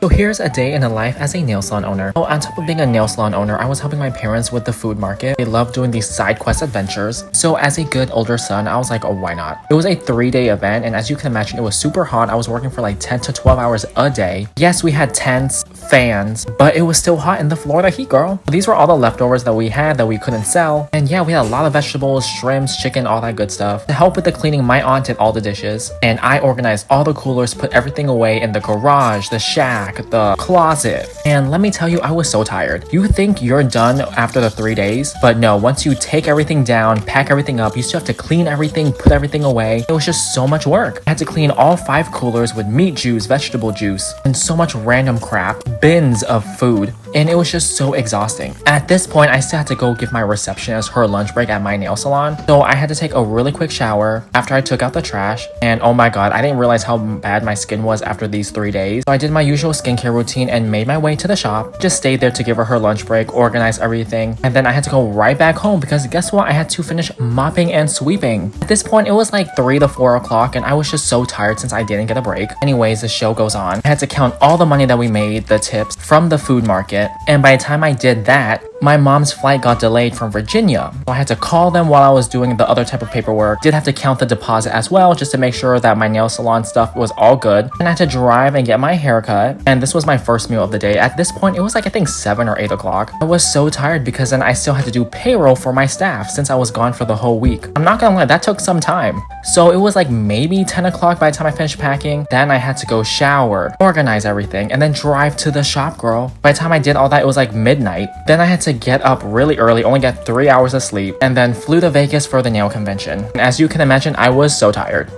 So here's a day in the life as a nail salon owner. So on top of being a nail salon owner, I was helping my parents with the food market. They love doing these side quest adventures. So as a good older son, I was like, oh, why not? It was a 3-day event, and as you can imagine, it was super hot. I was working for like 10 to 12 hours a day. Yes, we had tents, fans, but it was still hot in the Florida heat, girl. These were all the leftovers that we had that we couldn't sell. And yeah, we had a lot of vegetables, shrimps, chicken, all that good stuff. To help with the cleaning, my aunt did all the dishes, and I organized all the coolers, put everything away in the garage, the shack, the closet. And let me tell you, I was so tired. You think you're done after the 3 days, but no, once you take everything down, pack everything up, you still have to clean everything, put everything away. It was just so much work. I had to clean all 5 coolers with meat juice, vegetable juice, and so much random crap, bins of food, and it was just so exhausting. At this point, I still had to go give my receptionist her lunch break at my nail salon, so I had to take a really quick shower after I took out the trash, and oh my god, I didn't realize how bad my skin was after these 3 days. So I did my usual skincare routine and made my way to the shop. Just stayed there to give her lunch break, organize everything, and then I had to go right back home because guess what? I had to finish mopping and sweeping. At this point, it was like 3 to 4 o'clock, and I was just so tired since I didn't get a break. Anyways, the show goes on. I had to count all the money that we made, the tips from the food market, and by the time I did that, my mom's flight got delayed from Virginia. So I had to call them while I was doing the other type of paperwork. Did have to count the deposit as well just to make sure that my nail salon stuff was all good. And I had to drive and get my haircut. And this was my first meal of the day. At this point, it was like I think 7 or 8 o'clock. I was so tired because then I still had to do payroll for my staff since I was gone for the whole week. I'm not gonna lie, that took some time. So it was like maybe 10 o'clock by the time I finished packing. Then I had to go shower, organize everything, and then drive to the shop, girl. By the time I did all that, it was like midnight. Then I had to get up really early, only get 3 hours of sleep, and then flew to Vegas for the nail convention. And as you can imagine, I was so tired.